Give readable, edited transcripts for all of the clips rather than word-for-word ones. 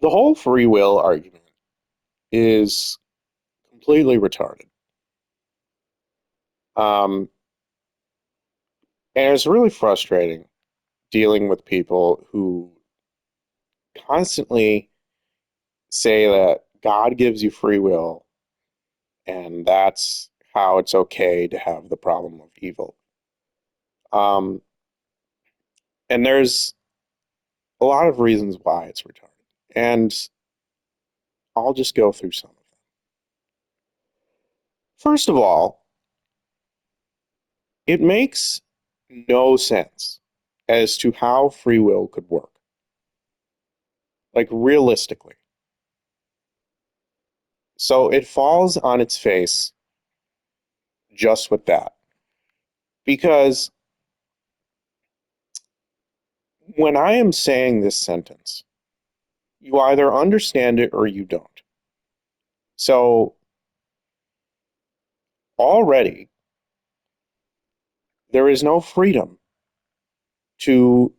The whole free will argument is completely retarded. Um, and it's really frustrating dealing with people who constantly say that God gives you free will and that's how it's okay to have the problem of evil. Um, and there's a lot of reasons why it's retarded. And I'll just go through some of them. First of all, it makes no sense as to how free will could work. Like realistically. So it falls on its face just with that. Because when I am saying this sentence, you either understand it or you don't. So already there is no freedom to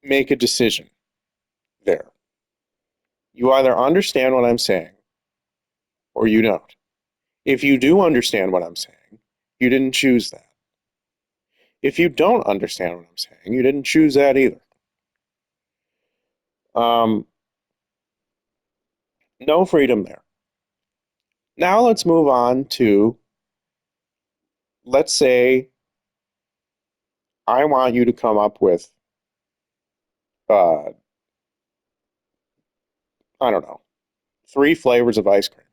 make a decision there. You either understand what I'm saying or you don't. If you do understand what I'm saying, you didn't choose that. If you don't understand what I'm saying, you didn't choose that either. Um, no freedom there. Now let's move on to, let's say I want you to come up with, uh, I don't know, three flavors of ice cream.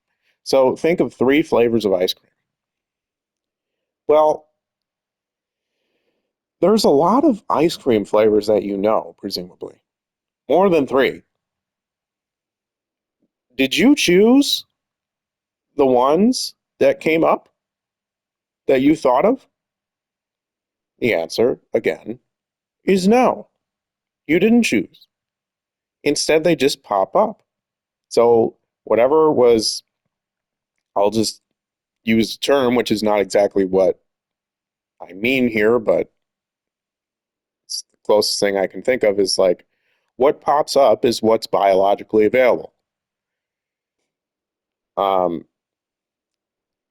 So think of three flavors of ice cream. Well, there's a lot of ice cream flavors that you know, presumably. More than three. Did you choose the ones that came up that you thought of? The answer, again, is no. You didn't choose. Instead, they just pop up. So, whatever was, I'll just use a term which is not exactly what I mean here, but it's the closest thing I can think of is like what pops up is what's biologically available. Um,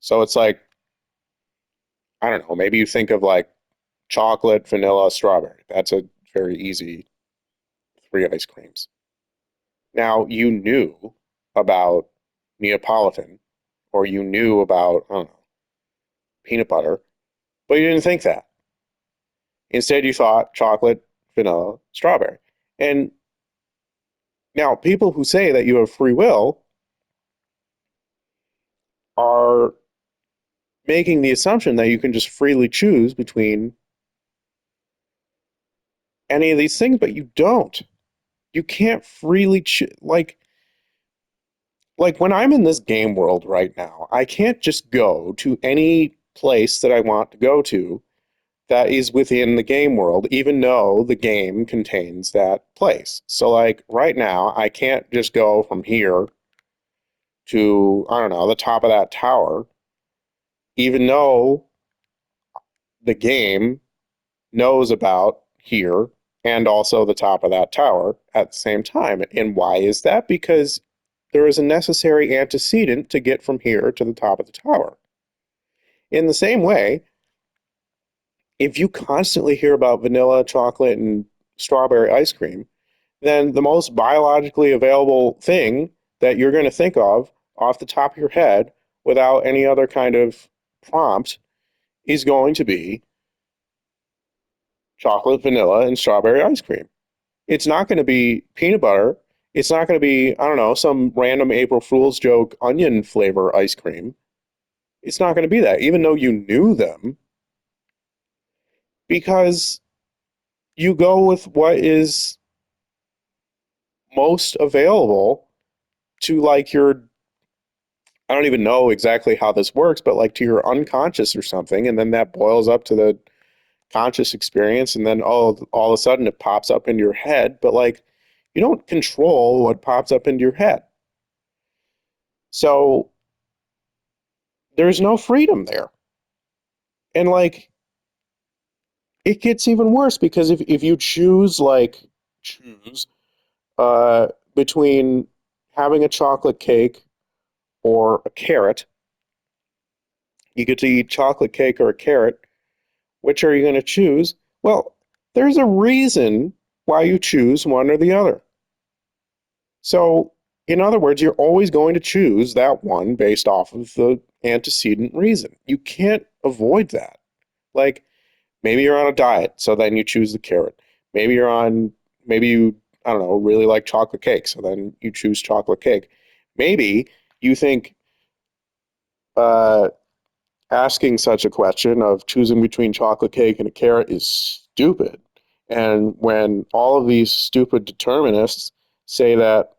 so it's like, I don't know, maybe you think of like chocolate, vanilla, strawberry. That's a very easy three ice creams. Now, you knew about Neapolitan or you knew about, I don't know, peanut butter, but you didn't think that. Instead, you thought chocolate, vanilla, strawberry. And now, people who say that you have free will are making the assumption that you can just freely choose between any of these things, but you don't. You can't freely choose. Like when I'm in this game world right now, I can't just go to any place that I want to go to that is within the game world, even though the game contains that place. So, like right now, I can't just go from here to, I don't know, the top of that tower, even though the game knows about here and also the top of that tower at the same time. And why is that? Because there is a necessary antecedent to get from here to the top of the tower. In the same way, if you constantly hear about vanilla, chocolate, and strawberry ice cream, then the most biologically available thing that you're going to think of off the top of your head without any other kind of prompt is going to be chocolate, vanilla, and strawberry ice cream. It's not going to be peanut butter. It's not going to be, I don't know, some random April Fool's joke onion flavor ice cream. It's not going to be that, even though you knew them, because you go with what is most available to like your, I don't even know exactly how this works, but like to your unconscious or something. And then that boils up to the conscious experience. And then, oh, all of a sudden it pops up into your head. But like, you don't control what pops up into your head. So there's no freedom there. And like, it gets even worse because if you choose, like, choose, uh, between having a chocolate cake or a carrot, you get to eat chocolate cake or a carrot. Which are you going to choose? Well, there's a reason why you choose one or the other. So, in other words, you're always going to choose that one based off of the antecedent reason. You can't avoid that. Like, maybe you're on a diet, so then you choose the carrot. Maybe you're on, maybe you, I don't know, really like chocolate cake, so then you choose chocolate cake. Maybe you think uh, asking such a question of choosing between chocolate cake and a carrot is stupid. And when all of these stupid determinists say that,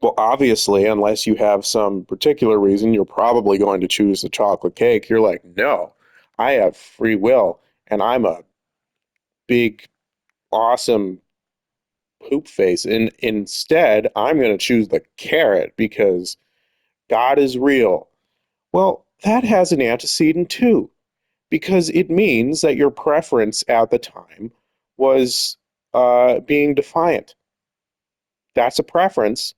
well, obviously, unless you have some particular reason, you're probably going to choose the chocolate cake, you're like, no, I have free will and I'm a big, awesome poop face. And instead, I'm going to choose the carrot because God is real. Well, that has an antecedent too, because it means that your preference at the time was being defiant. That's a preference,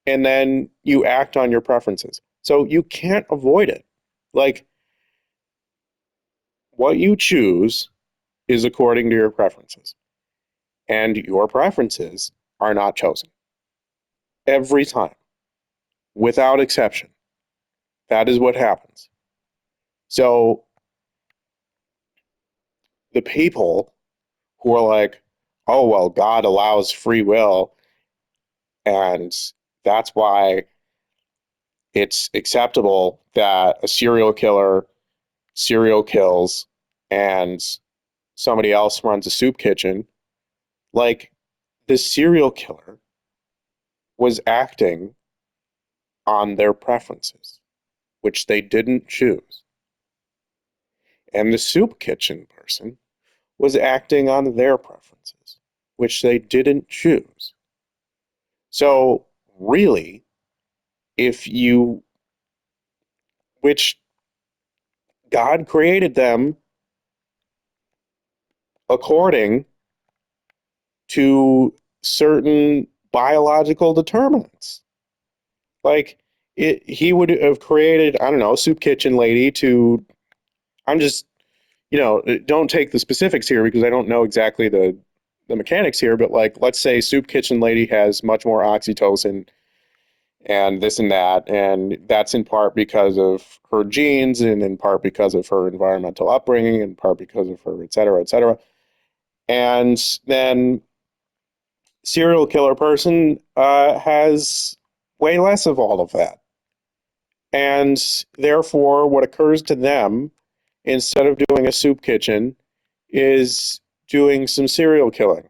and then you act on your preferences. So you can't avoid it. Like, what you choose is according to your preferences, and your preferences are not chosen every time, without exception. That is what happens. So the people who are like, oh, well, God allows free will, and that's why it's acceptable that a serial killer serial kills and somebody else runs a soup kitchen. Like, the serial killer was acting on their preferences, which they didn't choose. And the soup kitchen person was acting on their preferences, which they didn't choose. So, really, if you, which God created them according to certain biological determinants. Like, he would have created, I don't know, soup kitchen lady to, I'm just, don't take the specifics here because I don't know exactly the mechanics here, but like, let's say soup kitchen lady has much more oxytocin and this and that, and that's in part because of her genes and in part because of her environmental upbringing, in part because of her, et cetera, et cetera. And then serial killer person has way less of all of that. And therefore, what occurs to them instead of doing a soup kitchen is doing some serial killing.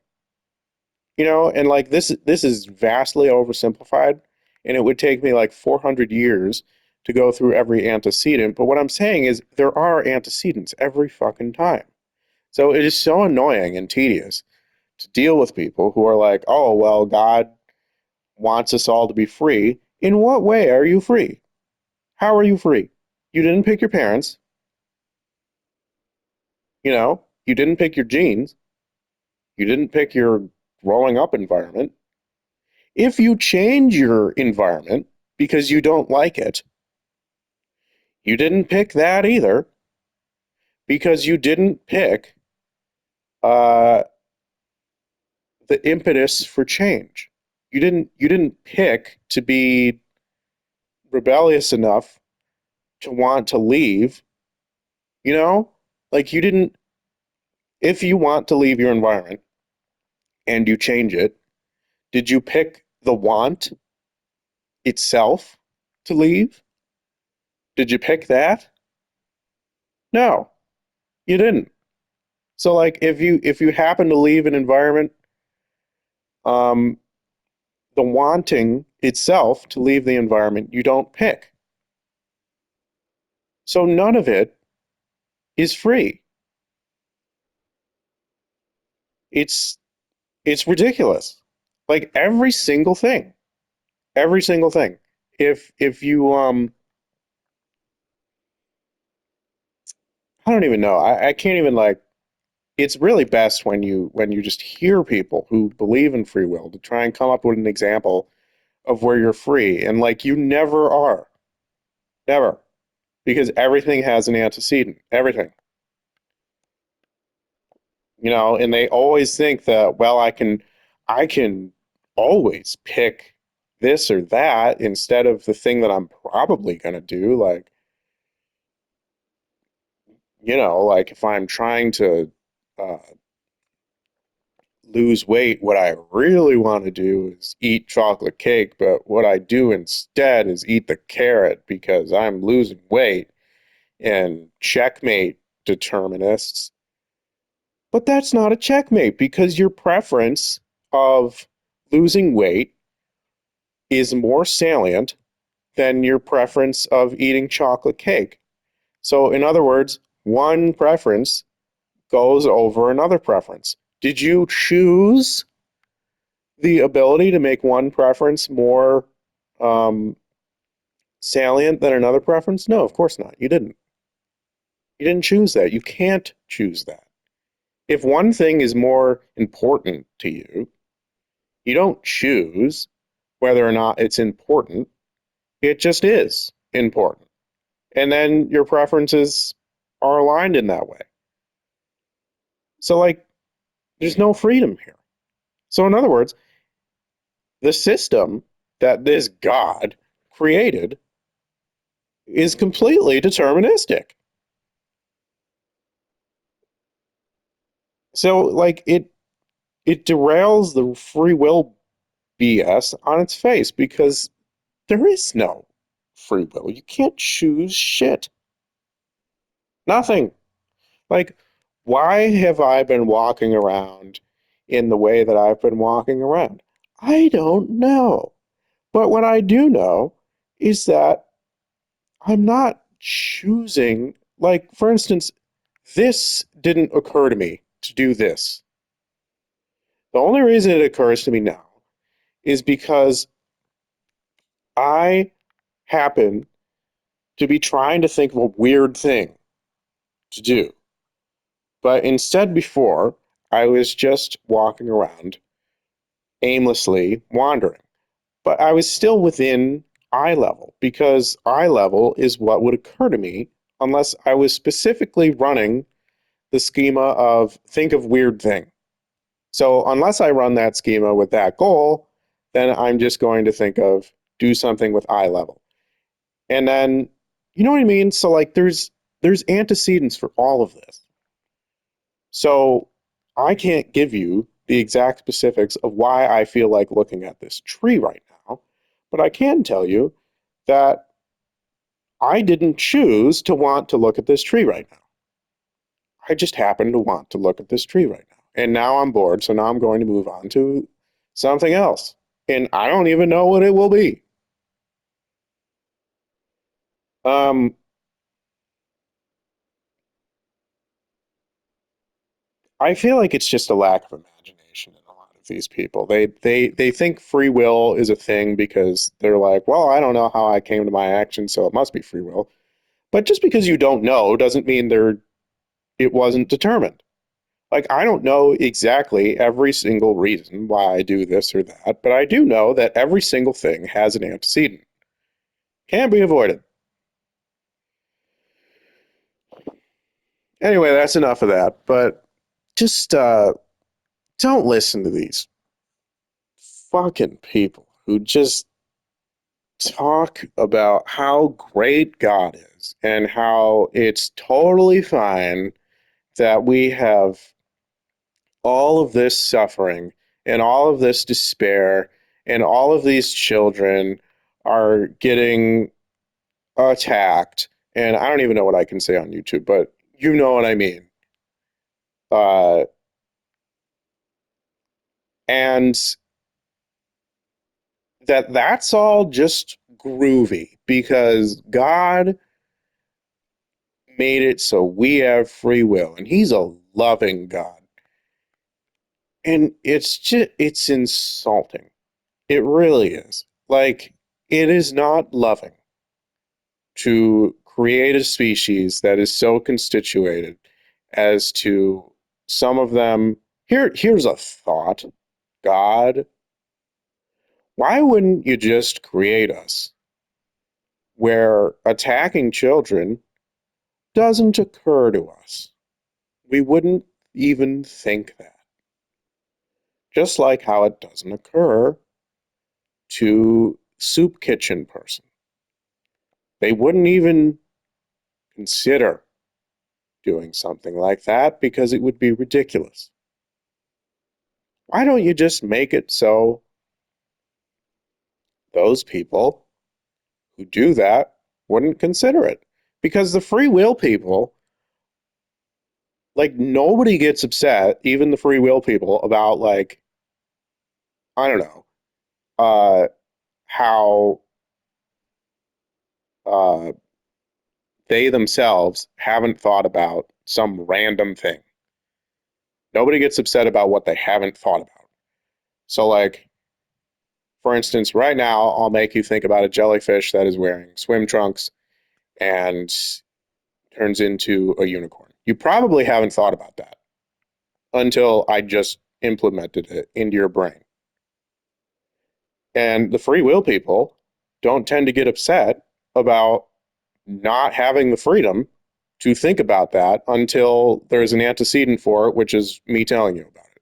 And like this is vastly oversimplified, and it would take me like 400 years to go through every antecedent. But what I'm saying is there are antecedents every fucking time. So it is so annoying and tedious to deal with people who are like, oh, well, God wants us all to be free. In what way are you free? How are you free? You didn't pick your parents, you didn't pick your genes, you didn't pick your growing up environment. If you change your environment because you don't like it, you didn't pick that either because you didn't pick uh, the impetus for change. You didn't pick to be rebellious enough to want to leave, you know? Like, you didn't, if you want to leave your environment and you change it, did you pick the want itself to leave? Did you pick that? No, you didn't. So like, if you happen to leave an environment, um, the wanting itself to leave the environment you don't pick. So none of it is free. It's it's ridiculous. Like every single thing. If you I don't even know. I can't even like it's really best when you just hear people who believe in free will to try and come up with an example of where you're free. And like you never are. Never. Because everything has an antecedent. Everything. You know, and they always think that, well, I can always pick this or that instead of the thing that I'm probably gonna do. Like, you know, like if I'm trying to uh, lose weight, what I really want to do is eat chocolate cake, but what I do instead is eat the carrot because I'm losing weight and checkmate determinists. But that's not a checkmate because your preference of losing weight is more salient than your preference of eating chocolate cake. So, in other words, one preference goes over another preference. Did you choose the ability to make one preference more um, salient than another preference? No, of course not. You didn't. You didn't choose that. You can't choose that. If one thing is more important to you, you don't choose whether or not it's important. It just is important. And then your preferences are aligned in that way. So, like, there's no freedom here. So, in other words, the system that this God created is completely deterministic. So, like, it derails the free will BS on its face because there is no free will. You can't choose shit. Nothing. Like, why have I been walking around in the way that I've been walking around? I don't know. But what I do know is that I'm not choosing, like, for instance, this didn't occur to me to do this. The only reason it occurs to me now is because I happen to be trying to think of a weird thing to do. But instead, before, I was just walking around aimlessly wandering. But I was still within eye level because eye level is what would occur to me unless I was specifically running the schema of think of weird thing. So unless I run that schema with that goal, then I'm just going to think of do something with eye level. And then you know what I mean? So like there's antecedents for all of this. So I can't give you the exact specifics of why I feel like looking at this tree right now, but I can tell you that I didn't choose to want to look at this tree right now. I just happen to want to look at this tree right now. And now I'm bored, so now I'm going to move on to something else. And I don't even know what it will be. Um, I feel like it's just a lack of imagination in a lot of these people. They think free will is a thing because they're like, well, I don't know how I came to my action, so it must be free will. But just because you don't know doesn't mean it wasn't determined. Like I don't know exactly every single reason why I do this or that, but I do know that every single thing has an antecedent. Can't be avoided. Anyway, that's enough of that. But just don't listen to these fucking people who just talk about how great God is and how it's totally fine that we have all of this suffering and all of this despair and all of these children are getting attacked. And I don't even know what I can say on YouTube, but you know what I mean. Uh, and that's all just groovy because God made it so we have free will and he's a loving God. And it's insulting. It really is. Like it is not loving to create a species that is so constituted as to some of them, here's a thought. God, why wouldn't you just create us where attacking children doesn't occur to us? We wouldn't even think that. Just like how it doesn't occur to soup kitchen person. They wouldn't even consider doing something like that because it would be ridiculous. Why don't you just make it so those people who do that wouldn't consider it? Because the free will people, like nobody gets upset, even the free will people, about like, I don't know, uh, how uh, they themselves haven't thought about some random thing. Nobody gets upset about what they haven't thought about. So, like, for instance, right now, I'll make you think about a jellyfish that is wearing swim trunks and turns into a unicorn. You probably haven't thought about that until I just implemented it into your brain. And the free will people don't tend to get upset about not having the freedom to think about that until there's an antecedent for it, which is me telling you about it.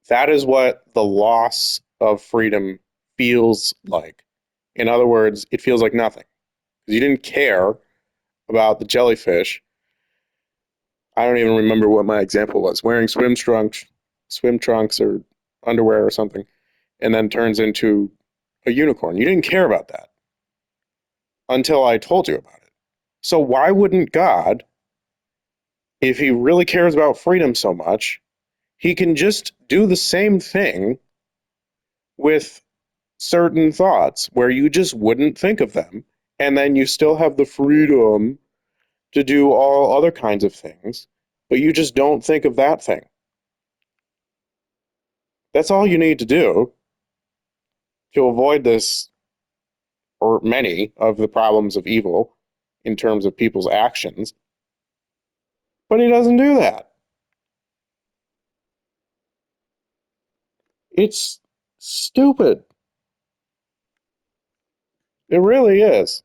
That is what the loss of freedom feels like. In other words, it feels like nothing. You didn't care about the jellyfish. I don't even remember what my example was. Wearing swim trunks or underwear or something, and then turns into a unicorn. You didn't care about that until I told you about it. So why wouldn't God, if he really cares about freedom so much, he can just do the same thing with certain thoughts where you just wouldn't think of them, and then you still have the freedom to do all other kinds of things, but you just don't think of that thing. That's all you need to do to avoid this, or many of the problems of evil in terms of people's actions. But he doesn't do that. It's stupid. It really is.